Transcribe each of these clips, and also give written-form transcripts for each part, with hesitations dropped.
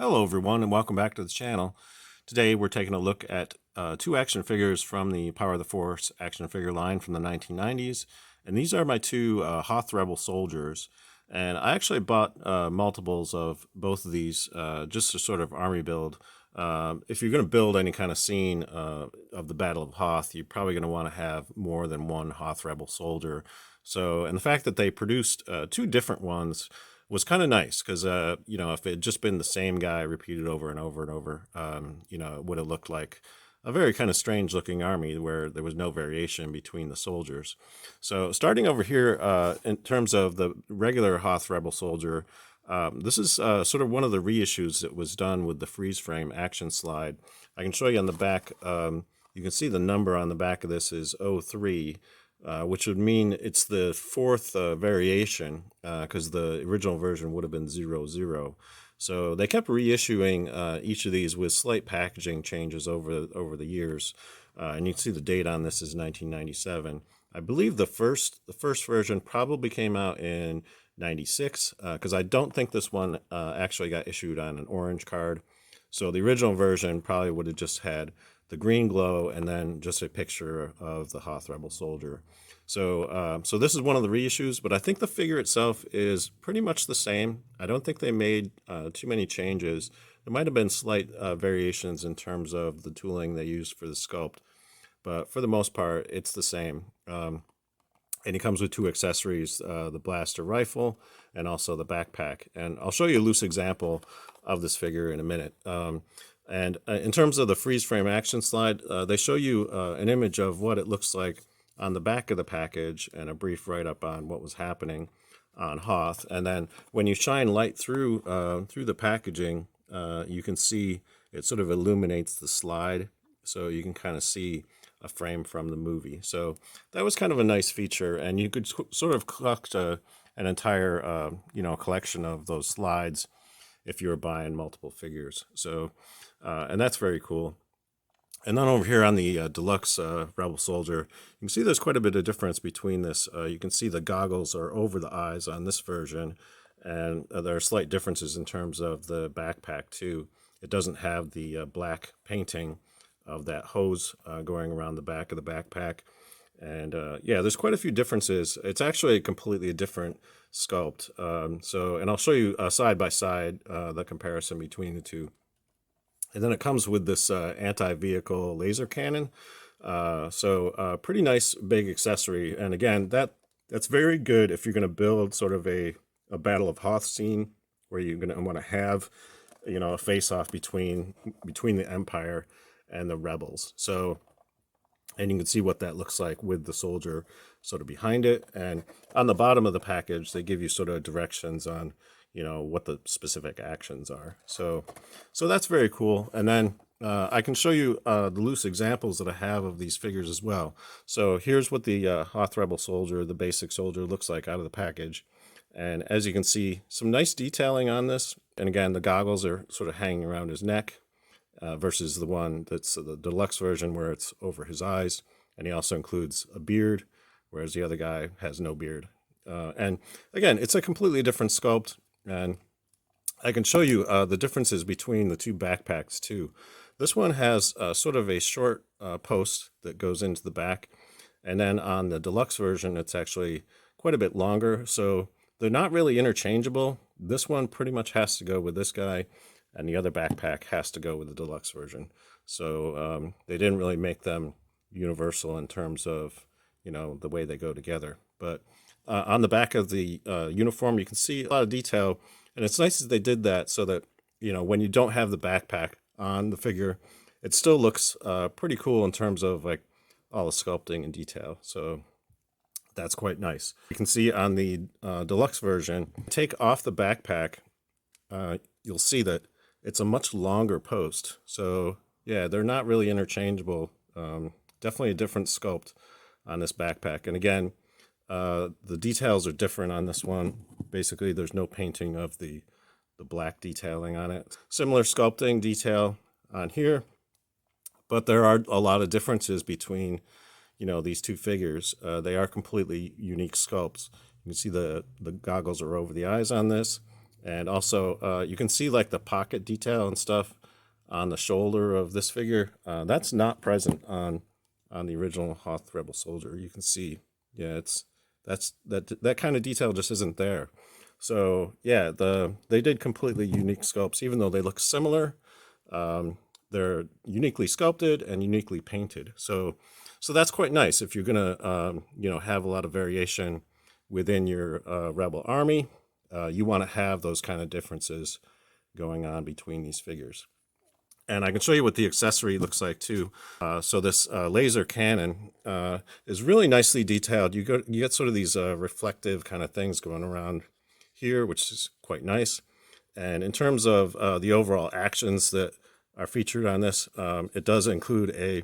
Hello everyone and welcome back to the channel. Today we're taking a look at two action figures from the Power of the Force action figure line from the 1990s. And these are my two Hoth Rebel soldiers. And I actually bought multiples of both of these just to sort of army build. If you're going to build any kind of scene of the Battle of Hoth, you're probably going to want to have more than one Hoth Rebel soldier. So, and the fact that they produced two different ones was kind of nice because, if it had just been the same guy repeated over and over and over, it would have looked like a very kind of strange looking army where there was no variation between the soldiers. So starting over here, in terms of the regular Hoth Rebel soldier, this is sort of one of the reissues that was done with the freeze frame action slide. I can show you on the back. You can see the number on the back of this is 03. Which would mean it's the fourth variation, because the original version would have been 00. So they kept reissuing each of these with slight packaging changes over the years, and you can see the date on this is 1997. I believe the first version probably came out in 96, because I don't think this one actually got issued on an orange card. So the original version probably would have just had the green glow and then just a picture of the Hoth Rebel soldier. So this is one of the reissues, but I think the figure itself is pretty much the same. I don't think they made too many changes. There might have been slight variations in terms of the tooling they used for the sculpt, but for the most part, it's the same. And he comes with two accessories, the blaster rifle and also the backpack. And I'll show you a loose example of this figure in a minute. And in terms of the freeze frame action slide, they show you an image of what it looks like on the back of the package and a brief write-up on what was happening on Hoth. And then when you shine light through the packaging, you can see it sort of illuminates the slide, so you can kind of see a frame from the movie. So that was kind of a nice feature, and you could sort of collect an entire collection of those slides if you were buying multiple figures. So and that's very cool. And then over here on the deluxe Rebel Soldier, you can see there's quite a bit of difference between this. You can see the goggles are over the eyes on this version, and there are slight differences in terms of the backpack too. It doesn't have the black painting of that hose going around the back of the backpack. And there's quite a few differences. It's actually a completely different sculpt. And I'll show you side by side the comparison between the two. And then it comes with this anti-vehicle laser cannon. Pretty nice big accessory. And again, that's very good if you're going to build sort of a Battle of Hoth scene where you're going to want to have, a face-off between the Empire and the Rebels. So, and you can see what that looks like with the soldier sort of behind it. And on the bottom of the package, they give you sort of directions on what the specific actions are. So that's very cool. And then I can show you the loose examples that I have of these figures as well. So here's what the Hoth Rebel soldier, the basic soldier, looks like out of the package. And as you can see, some nice detailing on this. And again, the goggles are sort of hanging around his neck versus the one that's the deluxe version where it's over his eyes. And he also includes a beard, whereas the other guy has no beard. And again, it's a completely different sculpt. And I can show you the differences between the two backpacks too. This one has sort of a short post that goes into the back. And then on the deluxe version, it's actually quite a bit longer. So they're not really interchangeable. This one pretty much has to go with this guy, and the other backpack has to go with the deluxe version. So they didn't really make them universal in terms of, the way they go together. But on the back of the uniform, you can see a lot of detail, and it's nice that they did that so that, when you don't have the backpack on the figure, it still looks pretty cool in terms of like all the sculpting and detail. So that's quite nice. You can see on the deluxe version, take off the backpack, you'll see that it's a much longer post. So yeah, they're not really interchangeable. Definitely a different sculpt on this backpack. And again, the details are different on this one. Basically, there's no painting of the black detailing on it. Similar sculpting detail on here, but there are a lot of differences between, these two figures. They are completely unique sculpts. You can see the goggles are over the eyes on this, And also, you can see like the pocket detail and stuff on the shoulder of this figure. That's not present on the original Hoth Rebel Soldier. You can see, yeah, that kind of detail just isn't there. So yeah, they did completely unique sculpts, even though they look similar. They're uniquely sculpted and uniquely painted. So that's quite nice if you're gonna have a lot of variation within your Rebel army. You want to have those kind of differences going on between these figures. And I can show you what the accessory looks like too. So this laser cannon is really nicely detailed. You get sort of these reflective kind of things going around here, which is quite nice. And in terms of the overall actions that are featured on this, it does include a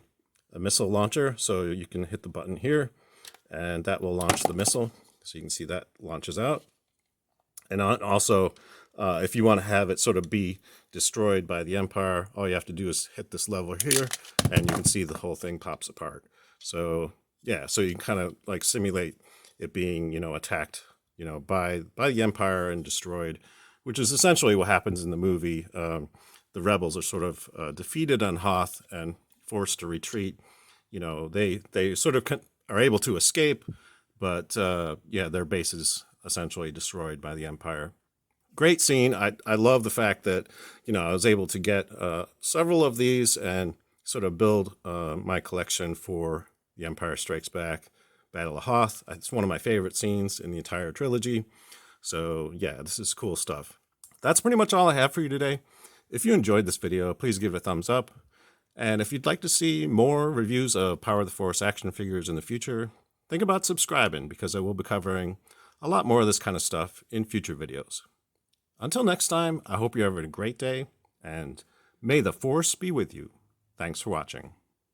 missile launcher. So you can hit the button here, and that will launch the missile. So you can see that launches out. And also, if you want to have it sort of be destroyed by the Empire, all you have to do is hit this lever here, and you can see the whole thing pops apart. So yeah, so you can kind of like simulate it being, attacked, by the Empire and destroyed, which is essentially what happens in the movie. The rebels are sort of defeated on Hoth and forced to retreat. They sort of are able to escape, but yeah, their base is essentially destroyed by the Empire. Great scene. I love the fact that, I was able to get several of these and sort of build my collection for The Empire Strikes Back, Battle of Hoth. It's one of my favorite scenes in the entire trilogy. So yeah, this is cool stuff. That's pretty much all I have for you today. If you enjoyed this video, please give it a thumbs up. And if you'd like to see more reviews of Power of the Force action figures in the future, think about subscribing, because I will be covering a lot more of this kind of stuff in future videos. Until next time, I hope you're having a great day, and may the Force be with you. Thanks for watching.